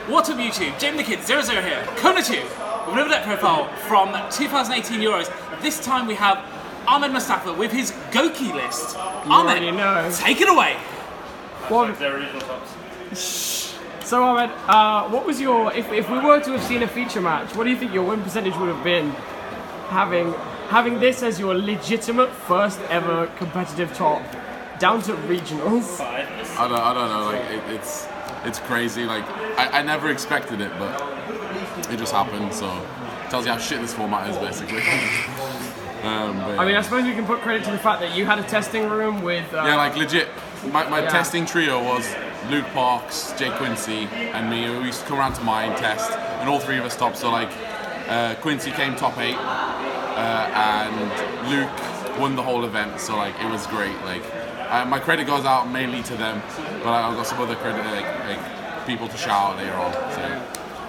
What's up YouTube? Jamie the Kid 00 here, Kona 2, with another deck profile from 2018 Euros. This time we have Ahmed Mustafa with his Gouki list. Ahmed, take it away. So Ahmed, what was your, if we were to have seen a feature match, what do you think your win percentage would have been having this as your legitimate first ever competitive top down to regionals? I don't know, like it's crazy, like I never expected it, but it just happened, so it tells you how shit this format is basically. I mean, I suppose we can put credit to the fact that you had a testing room with yeah, like legit, my testing trio was Luke Parks, Jay Quincy and me. We used to come around to mine, test, and all three of us topped, so like Quincy came top 8 and Luke won the whole event, so like it was great. Like my credit goes out mainly to them, but I've got some other credit, like people to shout out later on. So,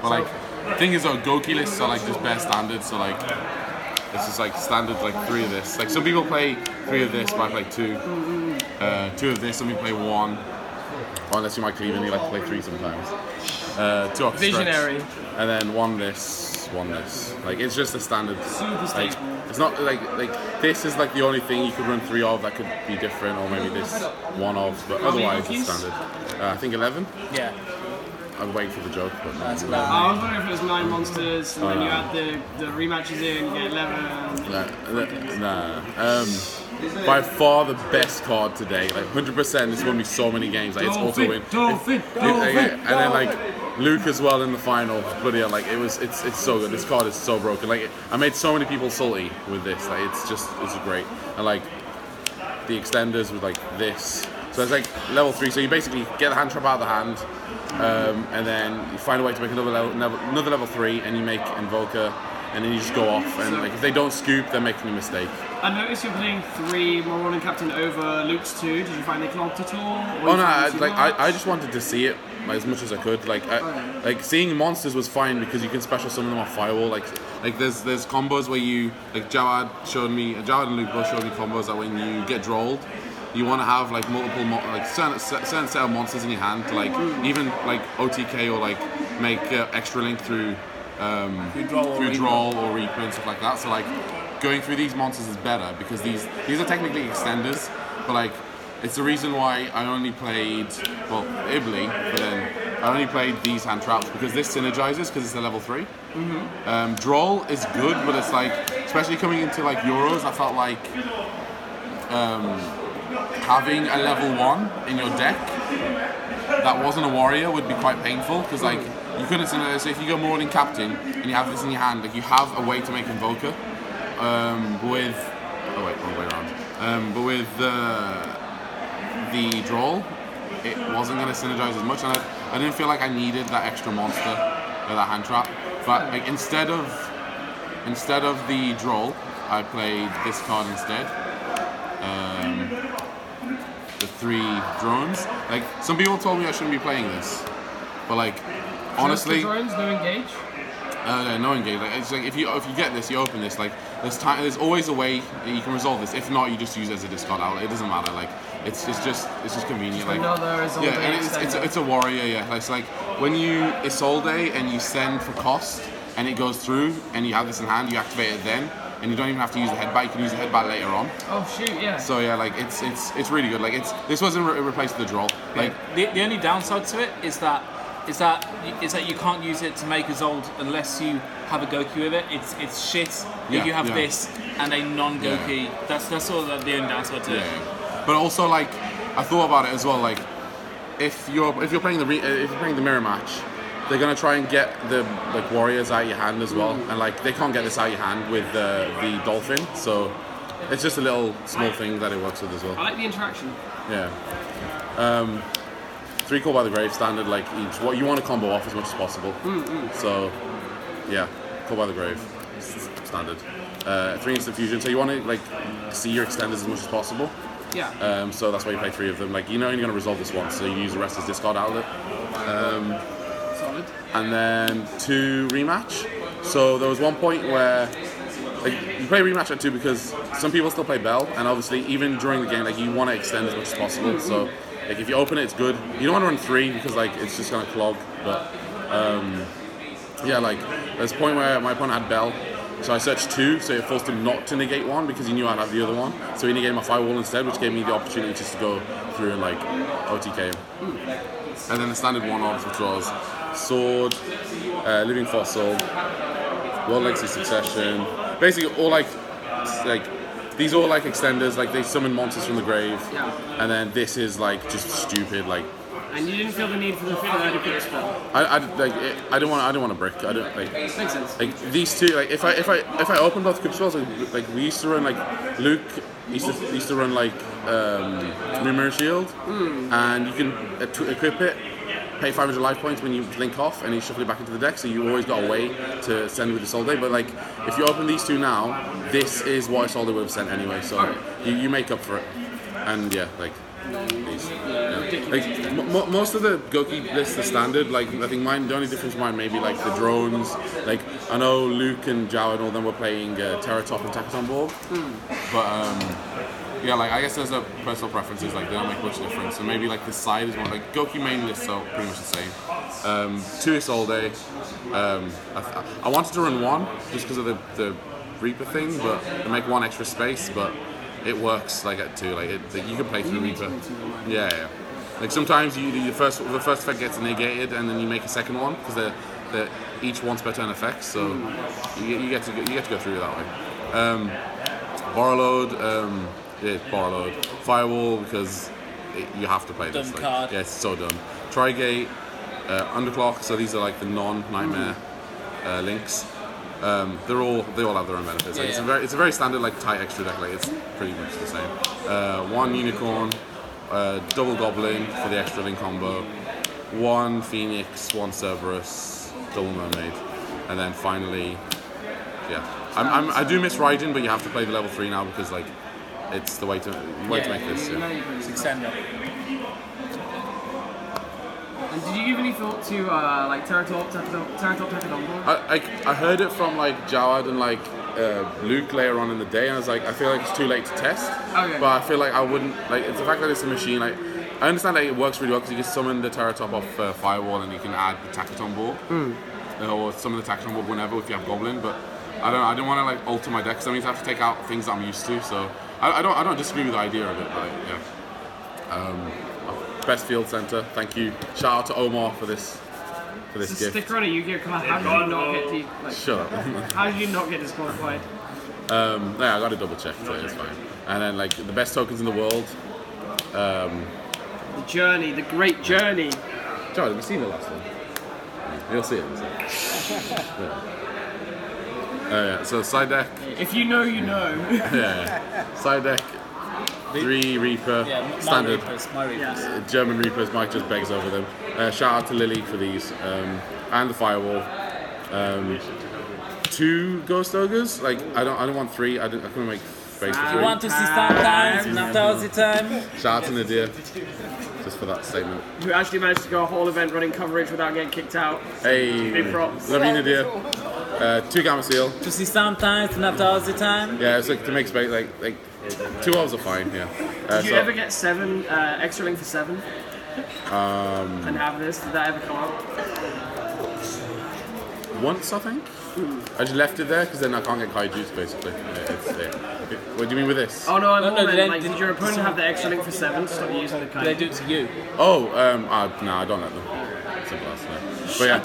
but like the thing is though, Gouki lists are like just bare standards, so like this is like standard, like 3 of this. Like some people play 3 of this, but I play 2. 2 of this, some people play 1. Or unless you might Cleveland, you like to play 3 sometimes. 2 off the visionary, and then 1 this, 1 this. Like it's just a standard. Like, it's not like this is like the only thing you could run 3 of that could be different, or maybe this 1 of, but otherwise it's standard. I think 11. Yeah. I'm waiting for the joke, but no. I was wondering if it was 9 monsters, and then you add the rematches in, you get 11. Nah. By far the best card today. Like 100%, it's going to be so many games. Like it's auto win. And then like Luke as well in the final. Bloody hell, like it's so good. This card is so broken. Like I made so many people salty with this. Like it's great. And like the extenders with like this. So it's like level 3. So you basically get the hand trap out of the hand, and then you find a way to make another level 3, and you make Invoker, and then you just go off. And like if they don't scoop, they're making a mistake. I noticed you're putting 3 Moronic Captain over Luke's 2. Did you find they clogged at all? Oh no, I just wanted to see it like, as much as I could. Like like seeing monsters was fine because you can special summon them off Firewall. Like there's combos where you, like Jawad and Luke both showed me combos that when you get drolled, you want to have like multiple certain set of monsters in your hand to like even like OTK or like make extra link through draw or reaper and stuff like that. So like going through these monsters is better because these are technically extenders, but like it's the reason why I only played Ibli, but then I only played these hand traps because this synergizes because it's a level 3. Droll is good, but it's like, especially coming into like Euros, I felt like having a level 1 in your deck that wasn't a warrior would be quite painful because like you couldn't synergize. So if you go more than captain and you have this in your hand, like you have a way to make Invoker but with the Droll, it wasn't going to synergize as much, and I didn't feel like I needed that extra monster or that hand trap. But like instead of the Droll, I played this card instead. The 3 drones. Like some people told me I shouldn't be playing this, but like honestly, drones, no engage. No engage. Like it's like if you get this, you open this. Like there's always a way you can resolve this. If not, you just use it as a discard outlet. It doesn't matter. Like it's just convenient. Like and it's a warrior. Yeah, it's like when you Isolde and you send for cost and it goes through and you have this in hand, you activate it then. And you don't even have to use the headbutt. You can use the headbutt later on. Oh shoot! Yeah. So yeah, like it's really good. Like this wasn't replaced with the draw. Like the only downside to it is that you can't use it to make a Zold unless you have a Gouki with it. It's shit if you have this and a non-Gouki. Yeah. That's sort of the only downside to it. But also like I thought about it as well. Like if you're playing the mirror match, they're gonna try and get the like warriors out of your hand as well, and like they can't get this out of your hand with the dolphin. So it's just a little small thing that it works with as well. I like the interaction. Yeah. 3 Call by the Grave standard, like each. What you want to combo off as much as possible. So yeah, Call by the Grave standard. 3 instant fusion. So you want to like see your extenders as much as possible. Yeah. So that's why you play 3 of them. Like you're only gonna resolve this once, so you use the rest as discard outlet. Solid. And then 2 rematch. So there was one point where like you play rematch at 2 because some people still play Bell, and obviously even during the game, like you want to extend as much as possible. So like if you open it, it's good. You don't want to run 3 because like it's just gonna clog. But Yeah, like there's a point where my opponent had Bell, so I searched 2, so it forced him not to negate 1 because he knew I'd have the other one. So he negated my firewall instead, which gave me the opportunity just to go through and like OTK him. And then the standard 1-offs, which was Sword, Living Fossil, World Legacy Succession, basically all like these are all like extenders, like they summon monsters from the grave. Yeah. And then this is like just stupid, like. And you didn't feel the need for the quick spell. I don't want a brick. I don't like. Makes sense. Like these two, like if I open both quick spells, like we used to run like Luke used to run like Mirror Shield, and you can equip it. Pay 500 life points when you link off, and you shuffle it back into the deck. So you always got a way to send with the Soul Day. But like, if you open these two now, this is what a Soul Day would have sent anyway. So you make up for it. And yeah, like these. Yeah. Like most of the Gouki lists are standard. Like I think mine, the only difference mine may be like the drones. Like I know Luke and Jao and all them were playing Terratop and Takaton Borg, but. Yeah, like I guess there's a personal preferences, like they don't make much difference. And maybe like this side is one, like Gouki main lists are pretty much the same. 2 is all day. I wanted to run 1 just because of the Reaper thing, but to make 1 extra space, but it works like at 2. Like you can play through Reaper. Yeah. Like sometimes the first effect gets negated, and then you make a second one because they're each once per turn effects. So you get to go through it that way. Borrow load. Yeah, Borrow load. Firewall because you have to play this. Dumb card. Yeah, it's so dumb. Trigate, Underclock. So these are like the non-Knightmare links. They all have their own benefits. Like, it's a very standard like tight extra deck. Like it's pretty much the same. 1 Unicorn, double Goblin for the extra link combo. 1 Phoenix, 1 Cerberus, double Mermaid, and then finally, yeah. I do miss Raijin, but you have to play the level 3 now because like. It's the way to make this. Yeah. It's extender. And did you give any thought to like Terratop Takaton? I heard it from like Jawad and like Luke later on in the day, and I was like, I feel like it's too late to test. Okay. But I feel like I wouldn't like. It's the fact that it's a machine. Like I understand that it works really well because you can summon the Terratop off Firewall and you can add the Takaton Borg, or summon the Takaton Borg whenever if you have Goblin. But I don't want to like alter my deck because I mean I have to take out things that I'm used to. So. I don't disagree with the idea of it, but yeah. Best field center, thank you. Shout out to Omar for this gift. Sticker on a Yu-Gi-Oh card. How did you not get Shut up. How did you not get disqualified? Yeah, I got to double check, so it's fine. And then like the best tokens in the world. The journey, the great journey. Joe, have you seen the last one? You'll see it. Yeah, so side deck. If you know, you know. Yeah. Side deck. 3 Reaper. Yeah, standard. My Reapers. German Reapers. Mike just begs over them. Shout out to Lily for these. And the Firewall. 2 Ghost Ogres. Like I don't want 3. I couldn't make space for 3. You want to see sometimes? Now's the time. Shout out to Nadia. Just for that statement. Who actually managed to go a whole event running coverage without getting kicked out. Hey. Big props. Love you, Nadia. 2 Gamma Seal. To see sometimes, not all the time. Yeah, it's like to make space. Like 2 elves are fine. Yeah. Did you ever get 7 extra link for 7? And have this? Did that ever come up? Once, I think. I just left it there because then I can't get Kaijus basically. What do you mean with this? Oh no, did your opponent have the extra link for 7 to stop using the Kaiju? They do it to you. Oh, no, I don't let them. Simple as that. But yeah,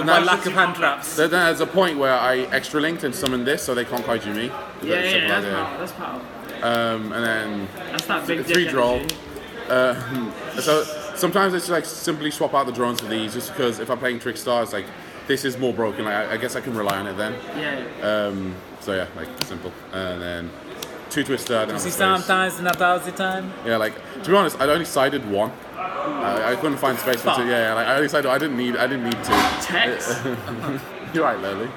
my lack of hand traps. There's a point where I extra linked and summoned this so they can't Kaiju me. That's powerful. And then that's that big 3 draw. So sometimes it's like simply swap out the drones for these just because if I'm playing Trickstar, it's like this is more broken. I guess I can rely on it then. Yeah. So yeah, like simple. And then 2 Twister. To see sometimes, not all the time. Yeah, like to be honest, I'd only sided 1. I couldn't find space for 2. Yeah, like I only sided. I didn't need 2. Text. You're right, Lily.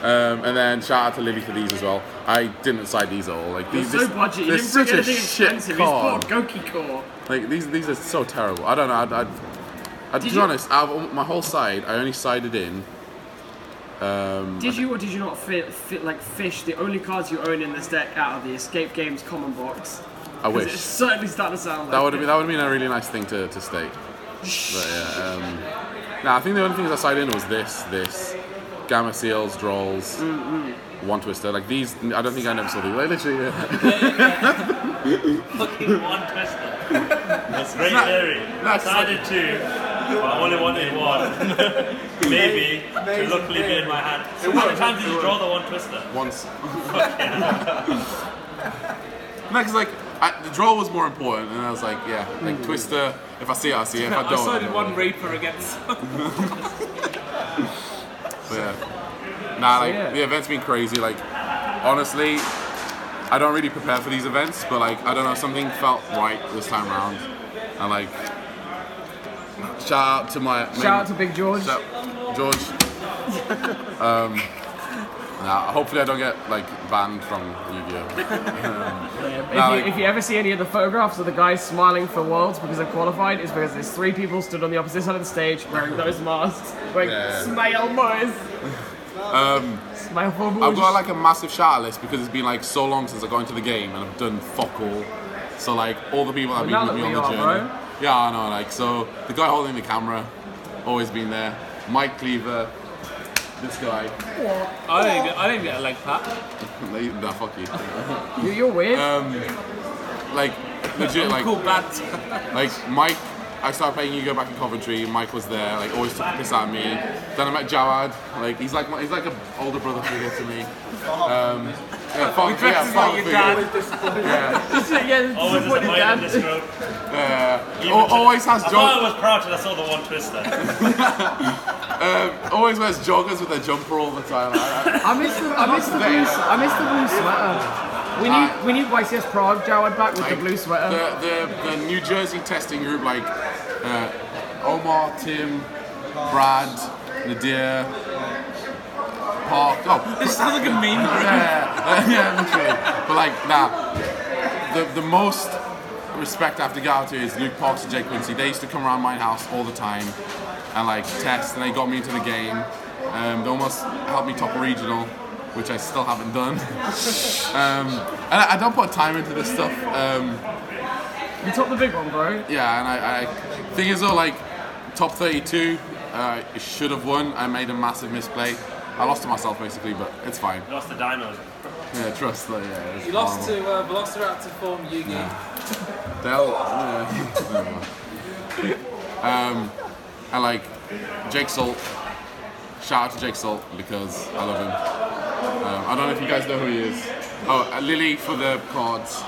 And then shout out to Lily for these as well. I didn't side these at all. Like these, so budget. You didn't bring anything expensive. He's bought Gouki core. Like these are so terrible. I don't know. To be honest, out of my whole side, I only sided in. Did you or did you not fish the only cards you own in this deck out of the Escape Games common box? I wish. It's certainly starting to sound like that would have been a really nice thing to state. But yeah, nah, I think the only things I signed in was this, Gamma Seals, Drolls, One Twister. Like these, I don't think I never saw these. Like literally, Fucking One Twister. That's very scary. I decided to, but I only wanted one. Maybe to luckily be in my hand. So how many times did you draw the One Twister? once. No, because like the draw was more important, and I was like, yeah, like Twister. If I see it, I see it. If I don't, I sided one Reaper against. But yeah. Nah, like the event's been crazy. Like honestly, I don't really prepare for these events, but like I don't know, something felt right this time around. And like, shout out to Big George. George. Hopefully I don't get like banned from Yu-Gi-Oh. If you ever see any of the photographs of the guys smiling for Worlds because they've qualified, it's because there's 3 people stood on the opposite side of the stage wearing those masks, going, smile boys. Smile for boys. I've got like a massive shout out list because it's been like so long since I got into the game and I've done fuck all. So like all the people that have been with me on the journey. Bro. Yeah, I know. Like so, the guy holding the camera, always been there. Mike Cleaver. This guy. I didn't get a leg pat. Nah, fuck you. You're weird. Like legit, like cool bat. Like Mike, I started playing Yu-Gi-Oh back in Coventry. Mike was there, like always took a piss out of me. Then I met Jawad. Like he's like an older brother figure to me. Father figure. Yeah. Always is a fight in this group. Always has I thought I was proud till I saw the One Twister. always wears joggers with a jumper all the time. I miss the blue sweater. We need YCS Prague Jawad back with the blue sweater. The New Jersey testing group, like Omar, Tim, Brad, Nadir, Park. Oh, This sounds like a meme. yeah, literally. But like, nah, the most respect I have to get out to is Luke Parks and Jake Quincy. They used to come around my house all the time and like test, and they got me into the game. They almost helped me top a regional, which I still haven't done. And I don't put time into this stuff. You topped the big one, bro. Yeah, and I thing is though, like top 32, should have won. I made a massive misplay. I lost to myself basically, but it's fine. You lost the dinos. Yeah, trust. Like, yeah, You lost to Velociraptor form Yugi. And like Jake Salt. Shout out to Jake Salt because I love him. I don't know if you guys know who he is. Oh, Lily for the cards.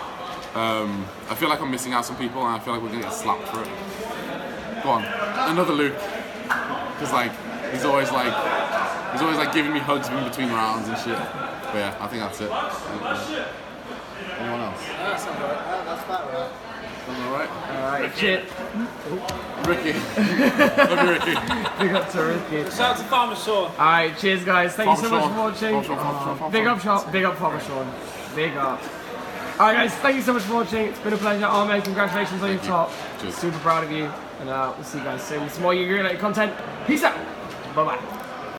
I feel like I'm missing out some people, and I feel like we're gonna get slapped for it. Go on, another Luke, because like he's always like giving me hugs in between rounds and shit. But yeah, I think that's it. Anyone else? That's alright. That's about right. Alright. Alright, shit. Ricky. Love you, Ricky. Big up to Ricky. Shout out to Farmer Sean. Alright, cheers guys. Thank you so much Farmer for watching. Sean. Big up Sean. Big up Farmer Sean. Big up. Alright guys, thank you so much for watching. It's been a pleasure. Ahmed, congratulations on your top. Cheers. Super proud of you. And we'll see you guys soon with some more Yu-Gi-Oh related content. Peace out. Bye bye.